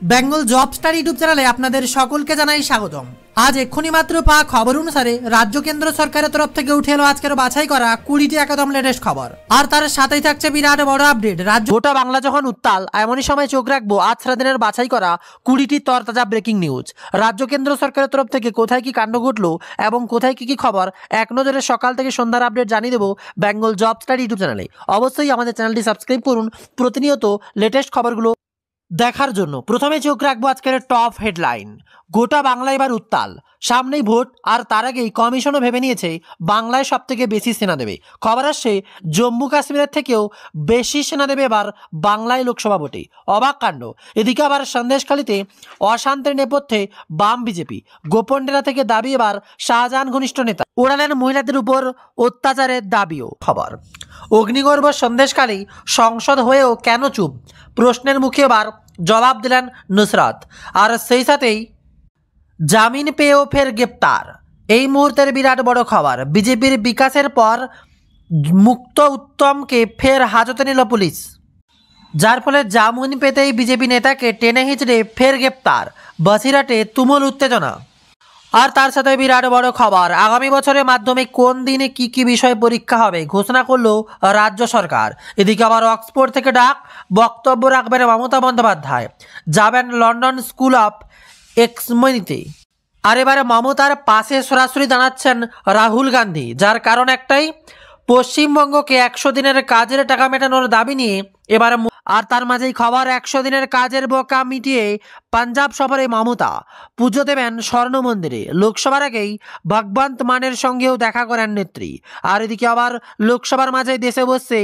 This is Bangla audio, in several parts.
বেঙ্গল জব স্টার ইউটিউব চ্যানেলে আপনাদের সকলকে জানাই স্বাগতম। আজ এক্ষুনি মাত্র পাওয়া খবর অনুসারে রাজ্য কেন্দ্র সরকারের তরফ থেকে উঠে এলো আজকের বাছাই করা 20টি একদম লেটেস্ট খবর, আর তার সাথেই থাকছে বিরাট বড় আপডেট। রাজ্য গোটা বাংলা যখন উত্তাল, এমনই সময় চোখ রাখবো আজ সারাদিনের বাছাই করা 20টি তরতাজা ব্রেকিং নিউজ। রাজ্য কেন্দ্র সরকারের তরফ থেকে কোথায় কি কাণ্ড ঘটলো এবং কোথায় কি খবর এক নজরে সকাল থেকে সন্ধ্যার আপডেট জানিয়ে দেবো বেঙ্গল জব স্টার ইউটিউব চ্যানেলে। অবশ্যই আমাদের চ্যানেলটি সাবস্ক্রাইব করুন প্রতিনিয়ত লেটেস্ট খবরগুলো দেখার জন্য। প্রথমে চোখ রাখবো আজকের টপ হেডলাইন। গোটা বাংলা এবার উত্তাল, সামনেই ভোট, আর তার আগেই কমিশনও ভেবে নিয়েছে বাংলায় সব থেকে বেশি সেনা দেবে। খবর আসছে জম্মু কাশ্মীরের থেকেও বেশি সেনা দেবে এবার বাংলায় লোকসভা ভোটে। অবাক কাণ্ড। এদিকে আবার সন্দেশখালীতে অশান্তির নেপথ্যে বাম বিজেপি গোপন ডেরা থেকে দাবি এবার শাহজাহান ঘনিষ্ঠ নেতা ওড়ালেন মহিলাদের উপর অত্যাচারের দাবিও। খবর অগ্নিগর্ভ সন্দেশখালী সংসদ হয়েও কেন চুপ, প্রশ্নের মুখে এবার জবাব দিলেন নুসরাত। আর সেই সাথেই জামিন পেয়েও ফের গ্রেপ্তার। এই মুহূর্তের বিরাট বড় খবর, বিজেপির বিকাশের পর মুক্ত উত্তমকে ফের হাজতে নিল পুলিশ, যার ফলে জামিন পেতেই বিজেপি নেতাকে টেনে হিঁচড়ে ফের গ্রেপ্তার। বসিরহাটে তুমুল উত্তেজনা। আর তার সাথে বিরাট বড় খবর, আগামী বছরের মাধ্যমিক কোন দিনে কি কি বিষয় পরীক্ষা হবে ঘোষণা করলো রাজ্য সরকার। এদিকে আবার অক্সফোর্ড থেকে ডাক, বক্তব্য রাখবেন মমতা বন্দ্যোপাধ্যায়, যাবেন লন্ডন স্কুল অফ এক্সমনিতে। আর এবারে মমতার পাশে সরাসরি দাঁড়াচ্ছেন রাহুল গান্ধী, যার কারণ একটাই, পশ্চিমবঙ্গকে 100 দিনের কাজের টাকা মেটানোর দাবি নিয়ে এবার। আর তার মাঝেই খবর, 100 দিনের কাজের বোকা মিটিয়ে পাঞ্জাব সফরে মমতা, পুজো দেবেন স্বর্ণ মন্দিরে। লোকসভার আগেই ভগবন্ত মানের সঙ্গেও দেখা করেন নেত্রী। আর এদিকে আবার লোকসভার মাঝে দেশে বসছে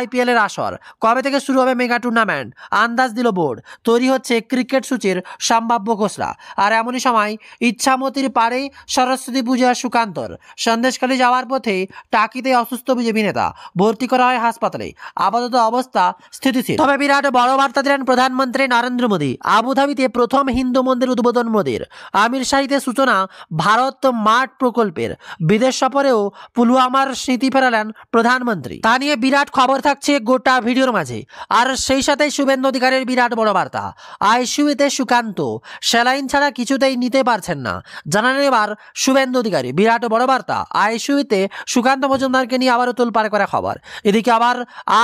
IPL এর আসর, কবে থেকে শুরু হবে মেগা টুর্নামেন্ট আন্দাজ দিল বোর্ড, তৈরি হচ্ছে ক্রিকেট সূচির সম্ভাব্য খসড়া। আর এমনই সময় ইচ্ছামতির পারে সরস্বতী পূজা সুকান্তর, সন্দেশখালী যাওয়ার পথে টাকিতে অসুস্থ বিজেপি নেতা, ভর্তি করা হয় হাসপাতালে, আপাতত অবস্থা স্থিতিশীল। তবে বিরাট বড় বার্তা দিলেন প্রধানমন্ত্রী নরেন্দ্র মোদী। আবুধাবিতে প্রথম হিন্দু মন্দির উদ্বোধন মোদীর। আমির শাহিতে সূচনা ভারত মাঠ প্রকল্পের। বিদেশ সফরেও পুলওয়ামার স্মৃতি ফেরালেন প্রধানমন্ত্রী। তা নিয়ে বিরাট খবর থাকছে গোটা ভিডিওর মাঝে। আর সেই সাথে শুভেন্দু অধিকারীর বিরাট বড় বার্তা, আইসিইউতে সুকান্ত স্যালাইন ছাড়া কিছুতেই নিতে পারছেন না, জানালেন এবার শুভেন্দু অধিকারী। বিরাট বড় বার্তা, আইসিইউতে সুকান্ত মজুমদারকে নিয়ে আবারও তোলপাড় করা খবর। এদিকে আবার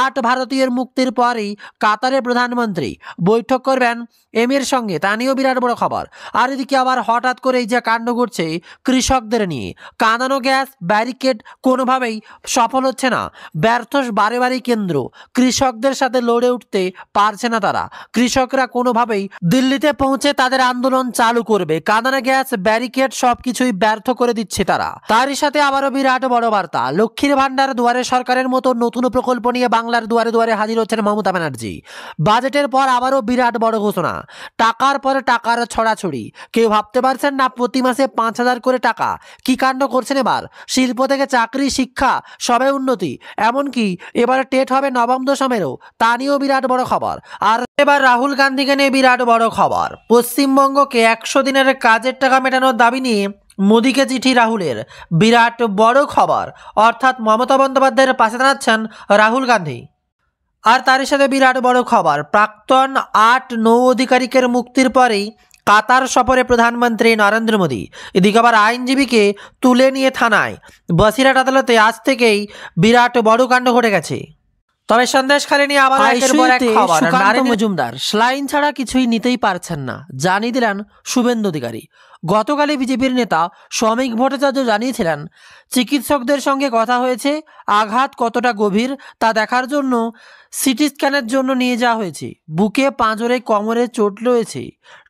8 ভারতীয়ের মুক্তির পরই কাতারের প্রধানমন্ত্রী বৈঠক করবেন এমির সঙ্গে, তা নিয়েও বিরাট বড় খবর। আর এদিকে আবার হঠাৎ করে এই যে কাণ্ড ঘটছে কৃষকদের নিয়ে, কাঁদানো গ্যাস ব্যারিকেড কোনোভাবেই সফল হচ্ছে না, ব্যর্থ বারে বারেই কেন্দ্র, কৃষকদের সাথে লড়ে উঠতে পারছে না তারা। কৃষকরা কোনোভাবেই দিল্লিতে পৌঁছে তাদের আন্দোলন চালু করবে, কাঁদানো গ্যাস ব্যারিকেড সবকিছুই ব্যর্থ করে দিচ্ছে তারা। তারই সাথে আবারও বিরাট বড় বার্তা, লক্ষ্মীর ভান্ডার দুয়ারে সরকারের মতো নতুন প্রকল্প নিয়ে বাংলার দুয়ারে দুয়ারে হাজির হচ্ছেন মমতা ব্যানার্জি। বাজেটের পর আবারও বিরাট বড় ঘোষণা, টাকার পরে টাকার ছড়াছড়ি। কেউ ভাবতে পারছেন না প্রতি মাসে 5,000 করে টাকা। কি কাণ্ড করছেন এবার, শিল্প থেকে চাকরি শিক্ষা সবে উন্নতি, এমনকি এবার টেট হবে নবম দশমেরও, তা নিয়েও বিরাট বড় খবর। আর এবার রাহুল গান্ধীকে নিয়ে বিরাট বড় খবর, পশ্চিমবঙ্গকে 100 দিনের কাজের টাকা মেটানোর দাবি নিয়ে মোদীকে চিঠি রাহুলের। বিরাট বড় খবর, অর্থাৎ মমতা বন্দ্যোপাধ্যায়ের পাশে দাঁড়াচ্ছেন রাহুল গান্ধী। আর তার সাথে বিরাট বড় খবর, প্রাক্তন 8 নৌ অধিকারিকের মুক্তির পরেই কাতার সফরে প্রধানমন্ত্রী নরেন্দ্র মোদী। এদিকে আবার আইনজীবীকে তুলে নিয়ে থানায়, বসিরহাট আদালতে আজ থেকেই বিরাট বড় কাণ্ড ঘটে গেছে। তবে সন্দেশখালী নিয়ে আবার সুকান্ত মজুমদার স্লাইন ছাড়া কিছুই নিতেই পারছেন না, জানিয়ে দিলেন শুভেন্দু অধিকারী। গতকালই বিজেপির নেতা শ্রমিক ভট্টাচার্য জানিয়েছিলেন চিকিৎসকদের সঙ্গে কথা হয়েছে, আঘাত কতটা গভীর তা দেখার জন্য সিটি স্ক্যানের জন্য নিয়ে যাওয়া হয়েছে, বুকে পাঁজরে কোমরে চোট রয়েছে,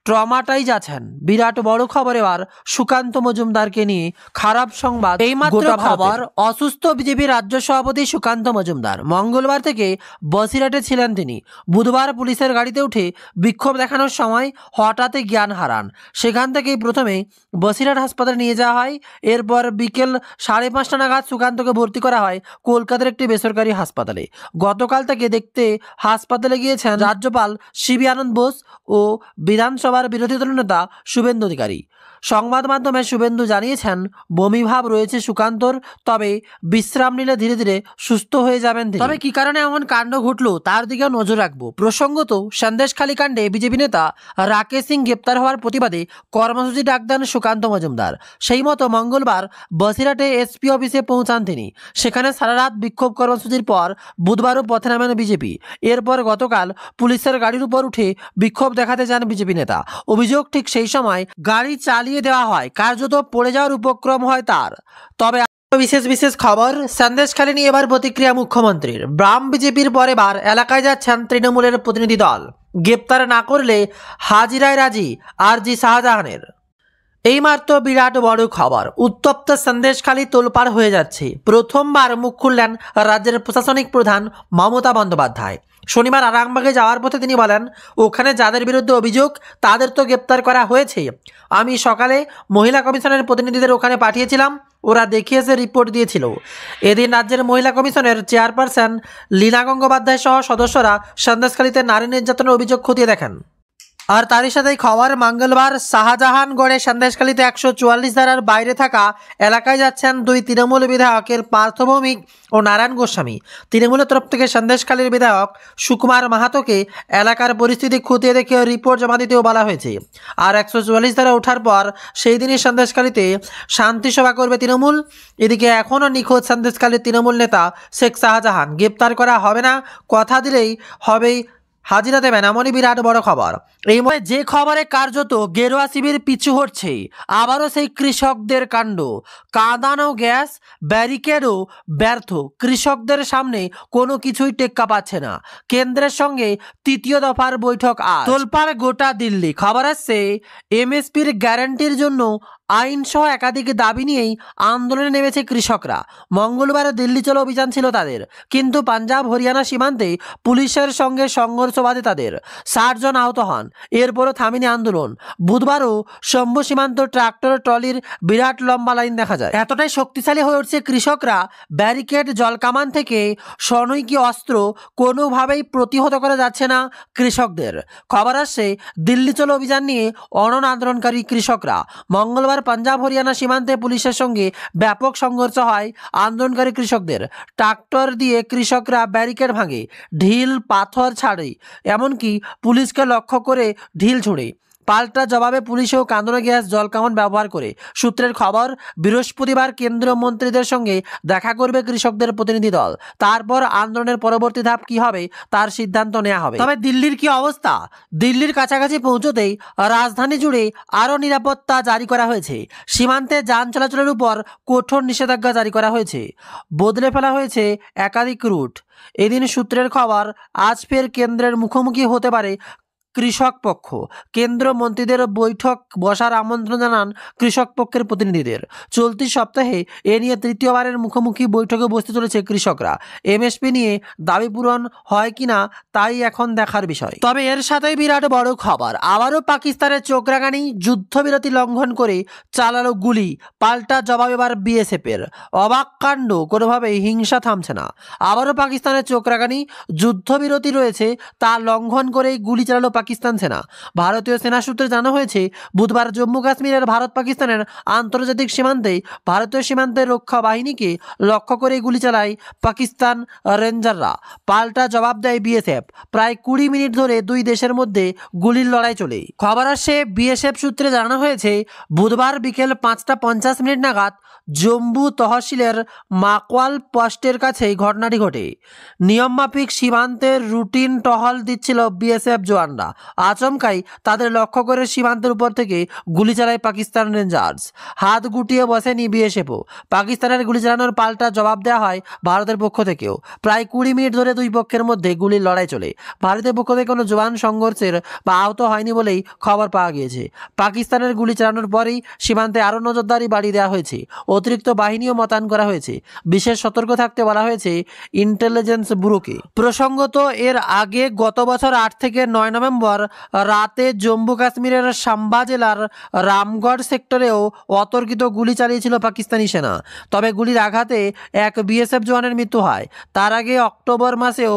ট্রমাটাইজ আছেন। বিরাট বড় খবর এবার সুকান্ত মজুমদারকে নিয়ে খারাপ সংবাদ। এইমাত্র খবর, অসুস্থ বিজেপি রাজ্য সভাপতি সুকান্ত মজুমদার মঙ্গলবার থেকে বসিরহাটে ছিলেন তিনি। বুধবার পুলিশের গাড়িতে উঠে বিক্ষোভ দেখানোর সময় হঠাৎ জ্ঞান হারান। সেখান থেকেই প্রথমে বসিরহাট হাসপাতালে নিয়ে যাওয়া হয়, এরপর বিকেল 5:30 নাগাদ সুকান্তকে ভর্তি করা হয় কলকাতার একটি বেসরকারি হাসপাতালে। গতকাল থেকে দেখতে হাসপাতালে গিয়েছেন রাজ্যপাল সিবি আনন্দ বোস ও বিধানসভার বিরোধী দল নেতা শুভেন্দু অধিকারী। সংবাদ মাধ্যমে শুভেন্দু জানিয়েছেন, বমিভাব রয়েছে সুকান্তর, তবে বিশ্রাম নিলে ধীরে ধীরে সুস্থ হয়ে যাবেন তিনি। তবে কি কারণে এমন কাণ্ড ঘটলো তার দিকেও নজর রাখবো। প্রসঙ্গত, সন্দেশখালী কাণ্ডে বিজেপি নেতা রাকেশ সিং গ্রেপ্তার হওয়ার প্রতিবাদে কর্মসূচি ডাক দেন সুকান্ত মজুমদার। সেই মতো মঙ্গলবার বসিরহাটে এসপি অফিসে পৌঁছান তিনি। সেখানে সারা রাত বিক্ষোভ কর্মসূচির পর বুধবারও পথে নামেন বিজেপি। এরপর গতকাল পুলিশের গাড়ির উপর উঠে বিক্ষোভ দেখাতে যান বিজেপি নেতা। অভিযোগ, ঠিক সেই সময় গাড়ি চালিয়ে দেওয়া হয়, কার্যত পড়ে যাওয়ার উপক্রম হয় তার। তবে বিশেষ খবর, সন্দেশখালী নিয়ে এবার প্রতিক্রিয়া মুখ্যমন্ত্রীর। বাম বিজেপির পর এবার এলাকায় যাচ্ছেন তৃণমূলের প্রতিনিধি দল। গ্রেপ্তার না করলে হাজিরায় রাজি আরজি শাহজাহানের। এইমাত্র বিরাট বড় খবর, উত্তপ্ত সন্দেশখালী তোলপাড় হয়ে যাচ্ছে। প্রথমবার মুখ খুললেন রাজ্যের প্রশাসনিক প্রধান মমতা বন্দ্যোপাধ্যায়। শনিবার আরামবাগে যাওয়ার পথে তিনি বলেন, ওখানে যাদের বিরুদ্ধে অভিযোগ তাদের তো গ্রেপ্তার করা হয়েছে। আমি সকালে মহিলা কমিশনের প্রতিনিধিদের ওখানে পাঠিয়েছিলাম, ওরা দেখে এসে রিপোর্ট দিয়েছিল। এদিন রাজ্যের মহিলা কমিশনের চেয়ারপারসন লীনা গঙ্গোপাধ্যায় সহ সদস্যরা সন্দেশখালীতে নারী নির্যাতনের অভিযোগ খতিয়ে দেখেন। আর তারই সাথে খবর, মঙ্গলবার শাহজাহানগড়ে সন্দেশখালীতে 144 ধারার বাইরে থাকা এলাকায় যাচ্ছেন দুই তৃণমূল বিধায়কের পার্থ ভৌমিক ও নারায়ণ গোস্বামী। তৃণমূলের তরফ থেকে সন্দেশখালীর বিধায়ক সুকুমার মাহাতোকে এলাকার পরিস্থিতি খতিয়ে দেখে রিপোর্ট জমা দিতেও বলা হয়েছে। আর 144 ধারা ওঠার পর সেই দিনই সন্দেশখালীতে শান্তি সভা করবে তৃণমূল। এদিকে এখনও নিখোঁজ সন্দেশখালীর তৃণমূল নেতা শেখ শাহজাহান। গ্রেপ্তার করা হবে না, কথা দিলেই হবেই হাজিরা দেবেন, এমনই বিরাট বড় খবর। এই মধ্যে যে খবরে কার্যত গেরুয়া শিবির পিছু হচ্ছে, আবারও সেই কৃষকদের কাণ্ড। কাঁদানো গ্যাস, ব্যারিকেডও ব্যর্থ, কৃষকদের সামনে কোনো কিছুই টেক্কা পাচ্ছে না। কেন্দ্রের সঙ্গে তৃতীয় দফার বৈঠক আজ। তোলপাড় গোটা দিল্লি। খবর আসছে, এমএসপির গ্যারান্টির জন্য আইনসহ একাধিক দাবি নিয়েই আন্দোলনে নেমেছে কৃষকরা। মঙ্গলবার দিল্লি চলো অভিযান ছিল তাদের, কিন্তু পাঞ্জাব হরিয়ানা সীমান্তে পুলিশের সঙ্গে সংঘর্ষ বাধে তাদের। 60 জন আহত হন, এরপরও থামেনি আন্দোলন। বুধবারও শম্ভু সীমান্ত ট্রাক্টর ট্রলির বিরাট লম্বা লাইন দেখা যায়। এতটাই শক্তিশালী হয়ে উঠছে কৃষকরা, ব্যারিকেড, জলকামান থেকে স্বনৈকি অস্ত্র কোনোভাবেই প্রতিহত করা যাচ্ছে না কৃষকদের। খবর আসছে, দিল্লি চলো অভিযান নিয়ে অনড় আন্দোলনকারী কৃষকরা। মঙ্গলবার পাঞ্জাব হরিয়ানা সীমান্তে পুলিশের সঙ্গে ব্যাপক সংঘর্ষ হয় আন্দোলনকারী কৃষকদের। ট্রাক্টর দিয়ে কৃষকরা ব্যারিকেড ভাঙে, ঢিল পাথর ছাড়ে, এমনকি পুলিশকে লক্ষ্য করে ঢিল ছুঁড়ে। পাল্টা জবাবে পুলিশেও কাঁদানো গ্যাস, জলকামান ব্যবহার করে। সূত্রের খবর, বৃহস্পতিবার কেন্দ্রীয় মন্ত্রীদের সঙ্গে দেখা করবে কৃষকদের প্রতিনিধি দল। তারপর আন্দোলনের পরবর্তী ধাপ কি হবে তার সিদ্ধান্ত নেওয়া হবে। তবে দিল্লির কি অবস্থা? দিল্লির কাছাকাছি পৌঁছতেই রাজধানী জুড়ে আরও নিরাপত্তা জারি করা হয়েছে। সীমান্তে যান চলাচলের উপর কঠোর নিষেধাজ্ঞা জারি করা হয়েছে, বদলে ফেলা হয়েছে একাধিক রুট। এদিন সূত্রের খবর, আজ ফের কেন্দ্রের মুখোমুখি হতে পারে কৃষক পক্ষ। কেন্দ্র মন্ত্রীদের বৈঠক বসার আমন্ত্রণ জানান কৃষক পক্ষের প্রতিনিধিদের। চলতি সপ্তাহে এ নিয়ে তৃতীয়বারের মুখোমুখি বৈঠকে বসতে চলেছে কৃষকরা। এমএসপি নিয়ে দাবি পূরণ হয় কিনা তাই এখন দেখার বিষয়। তবে এর সাথেই বিরাট বড় খবর, আবারও পাকিস্তানের চোখ রাঙানি, যুদ্ধবিরতি লঙ্ঘন করে চালালো গুলি, পাল্টা জবাব এবার বিএসএফের। অবাক কাণ্ড, কোনোভাবেই হিংসা থামছে না। আবারও পাকিস্তানের চোখ রাঙানি, যুদ্ধবিরতি রয়েছে তা লঙ্ঘন করেই গুলি চালালো পাকিস্তান সেনা। ভারতীয় সেনা সূত্রে জানা হয়েছে, বুধবার জম্মু কাশ্মীরের ভারত পাকিস্তানের আন্তর্জাতিক সীমান্তে ভারতীয় সীমান্তের রক্ষা বাহিনীকে লক্ষ্য করে গুলি চালায় পাকিস্তান রেঞ্জাররা। পাল্টা জবাব দেয় বিএসএফ। প্রায় 20 মিনিট ধরে দুই দেশের মধ্যে গুলির লড়াই চলে। খবর আসে, বিএসএফ সূত্রে জানানো হয়েছে, বুধবার বিকেল 5:50 নাগাদ জম্মু তহসিলের মাকওয়াল পোস্টের কাছেই ঘটনাটি ঘটে। নিয়মমাফিক সীমান্তের রুটিন টহল দিচ্ছিল বিএসএফ জওয়ানরা। আচমকাই তাদের লক্ষ্য করে সীমান্তের উপর থেকে গুলি চালায় পাকিস্তান রেঞ্জার্স। হাত গুটিয়ে বসেনি বিএসএফও। পাকিস্তানের গুলি চালানোর পাল্টা জবাব দেওয়া হয় ভারতের পক্ষ থেকেও। প্রায় 20 মিনিট ধরে দুই পক্ষের মধ্যে গুলির লড়াই চলে। ভারতের পক্ষ থেকে কোনো জওয়ান সংঘর্ষের বা আহত হয়নি বলেই খবর পাওয়া গিয়েছে। পাকিস্তানের গুলি চালানোর পরেই সীমান্তে আরও নজরদারি বাড়িয়ে দেওয়া হয়েছে। অতিরিক্ত বাহিনীও মোতায়েন করা হয়েছে। বিশেষ সতর্ক থাকতে বলা হয়েছে ইন্টেলিজেন্স ব্যুরোকে। প্রসঙ্গত, এর আগে গত বছর 8 থেকে 9 নভেম্বর নভেম্বর রাতে জম্মু কাশ্মীরের সাম্বা জেলার রামগড় সেক্টরেও অতর্কিত গুলি চালিয়েছিল পাকিস্তানি সেনা। তবে গুলির আঘাতে এক বিএসএফ জওয়ানের মৃত্যু হয়। তার আগে অক্টোবর মাসেও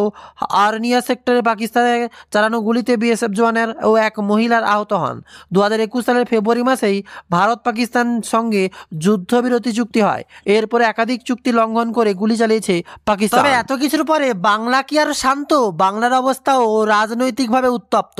আর্নিয়া সেক্টরে পাকিস্তানে চালানো গুলিতে বিএসএফ জওয়ানের ও এক মহিলার আহত হন। 2021 সালের ফেব্রুয়ারি মাসেই ভারত পাকিস্তান সঙ্গে যুদ্ধবিরতি চুক্তি হয়। এরপরে একাধিক চুক্তি লঙ্ঘন করে গুলি চালিয়েছে পাকিস্তান। তবে এত কিছুর পরে বাংলা কি আর শান্ত? বাংলার অবস্থাও রাজনৈতিকভাবে উত্তপ্ত।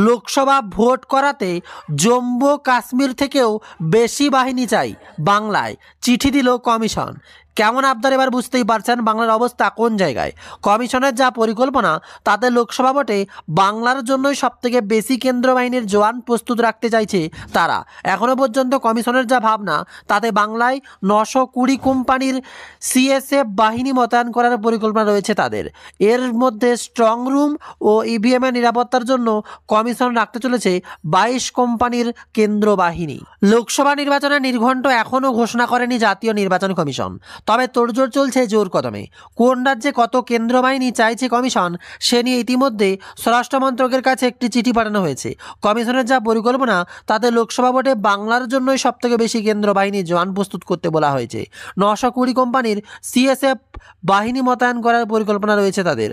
লোকসভা ভোট করাতে জম্মু কাশ্মীর থেকেও বেশি বাহিনী চাই বাংলায়, চিঠি দিল কমিশন। কেমন আবদার এবার বুঝতেই পারছেন বাংলার অবস্থা কোন জায়গায়। কমিশনের যা পরিকল্পনা তাতে লোকসভা ভোটে বাংলার জন্যই সবথেকে বেশি কেন্দ্র বাহিনীর জওয়ান প্রস্তুত রাখতে চাইছে তারা। এখনও পর্যন্ত কমিশনের যা ভাবনা তাতে বাংলায় 920 কোম্পানির সিএসএফ বাহিনী মোতায়েন করার পরিকল্পনা রয়েছে তাদের। এর মধ্যে স্ট্রং রুম ও ইভিএমের নিরাপত্তার জন্য কমিশন রাখতে চলেছে 22 কোম্পানির কেন্দ্র বাহিনী। লোকসভা নির্বাচনের নির্ঘণ্ট এখনও ঘোষণা করেনি জাতীয় নির্বাচন কমিশন। তবে তোড়জোড় চলছে জোর কদমে। কোন রাজ্যে কত কেন্দ্র বাহিনী চাইছে কমিশন সে নিয়ে ইতিমধ্যে স্বরাষ্ট্র মন্ত্রকের কাছে একটি চিঠি পাঠানো হয়েছে। কমিশনের যা পরিকল্পনা তাতে লোকসভা ভোটে বাংলার জন্যই সবথেকে বেশি কেন্দ্র বাহিনী জওয়ান প্রস্তুত করতে বলা হয়েছে। 920 কোম্পানির সিএসএফ বাহিনী মোতায়েন করার পরিকল্পনা রয়েছে তাদের।